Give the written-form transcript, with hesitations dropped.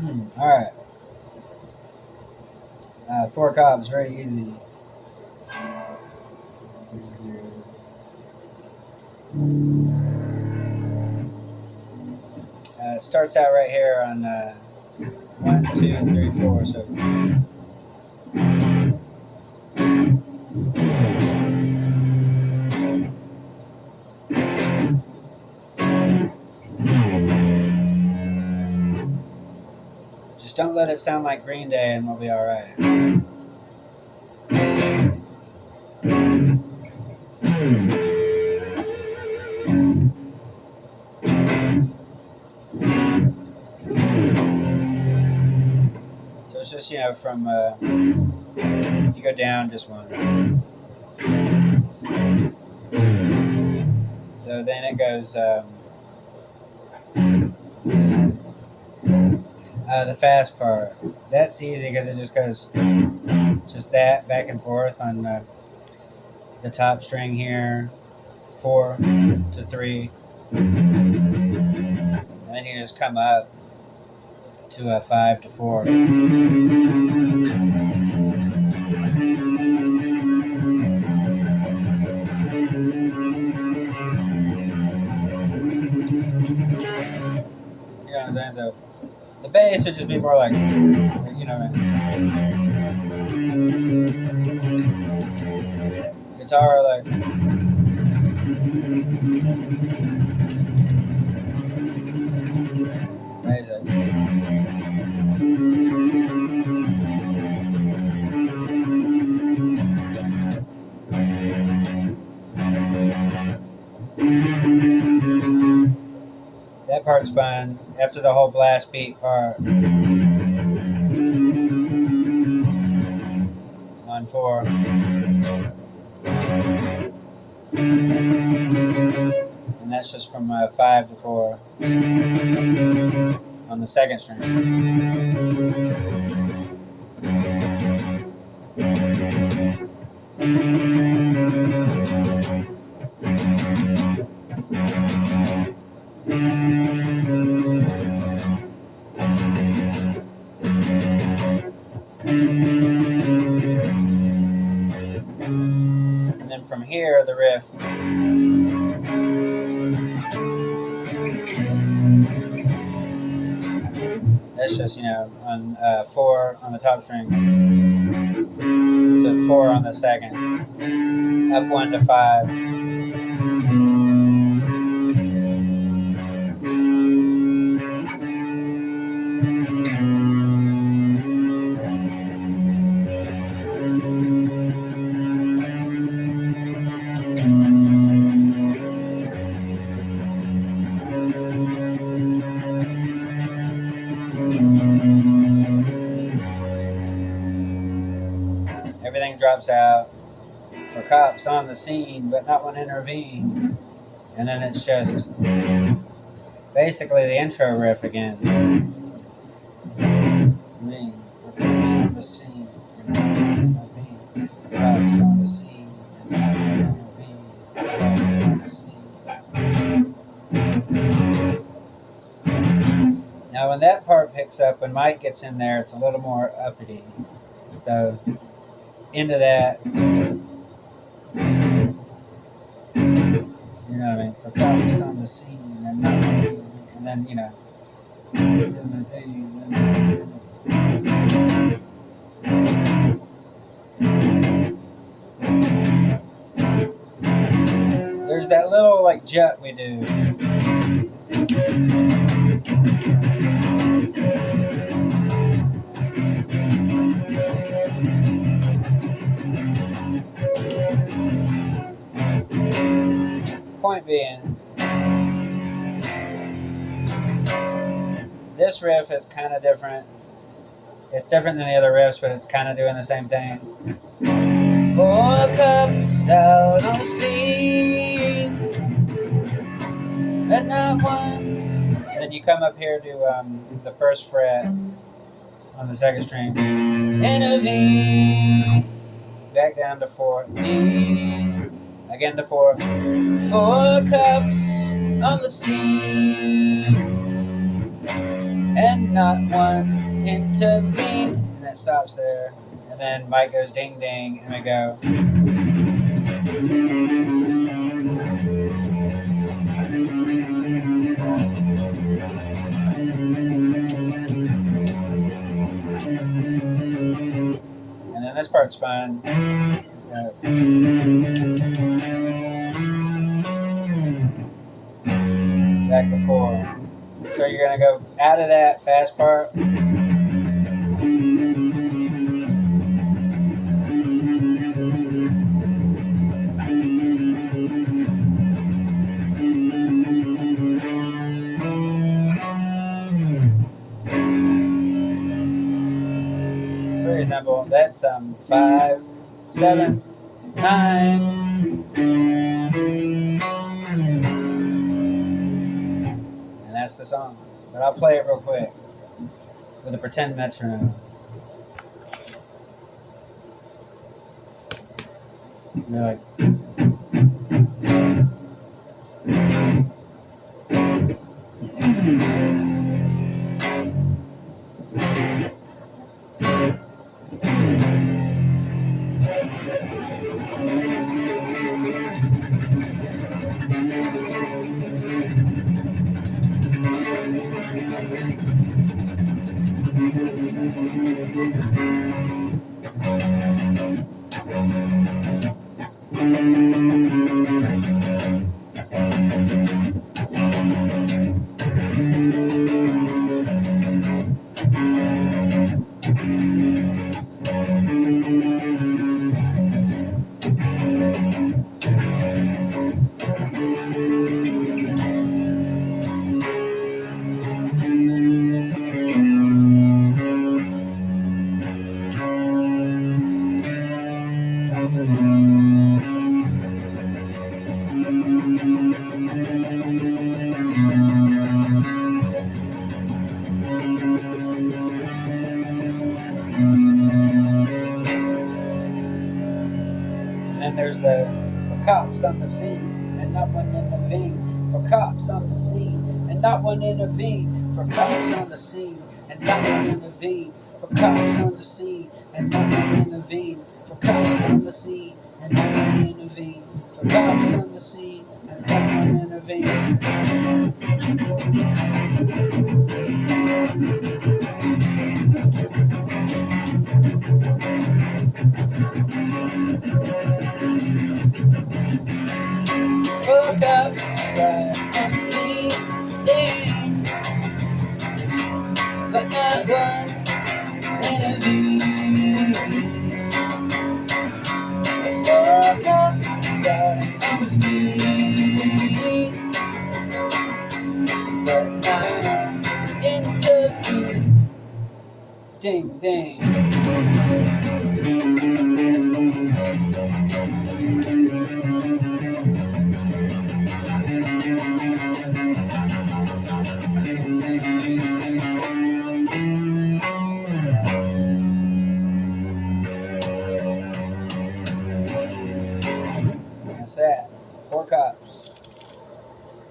All right. Four cups, very easy. Let's see here. It starts out right here on one, two, three, four. So just don't let it sound like Green Day, and we'll be all right. So it's just from you go down just one. So then it goes the fast part. That's easy because it just goes just that back and forth on the top string here, 4 to 3, and then you just come up to a 5 to 4. You know what I'm saying? So the bass would just be more like, guitar like. That part's fun. After the whole blast beat part. On 4. And that's just from 5 to 4 on the second string. And then from here, the riff. That's just, on 4 on the top string to 4 on the second. Up 1 to 5. Everything drops out for cops on the scene, but not one intervene. And then it's just basically the intro riff again. For cops on the scene, and not one intervene. Cops on the scene, and not one intervene. Cops on the scene. Now, when that part picks up, when Mike gets in there, it's a little more uppity. So into that, you know what I mean? For cops on the scene, and not, and then there's that little like jut we do. Point being, this riff is kind of different. It's different than the other riffs, but it's kind of doing the same thing. 4 cups out on the scene, and not one. And then you come up here to the first fret on the second string. Intervene. Back down to 4. Again to 4. 4 cups on the scene, and not one intervene. And it stops there. And then mic goes ding ding, and we go. And then this part's fun. Back before. So you're gonna go out of that fast part. Very simple. That's 5, 7, 9. And that's the song. But I'll play it real quick with a pretend metronome. And you're like. And there's the for cops on the scene and not one intervene. For cops on the scene and not one intervene. For cops on the scene and not one intervene. For cops on the scene and not one intervene. For cops on the scene and not one intervene. For cops on the scene and not one intervene. Woke up and see but not one interview. Woke up and see but not one interview. Ding ding.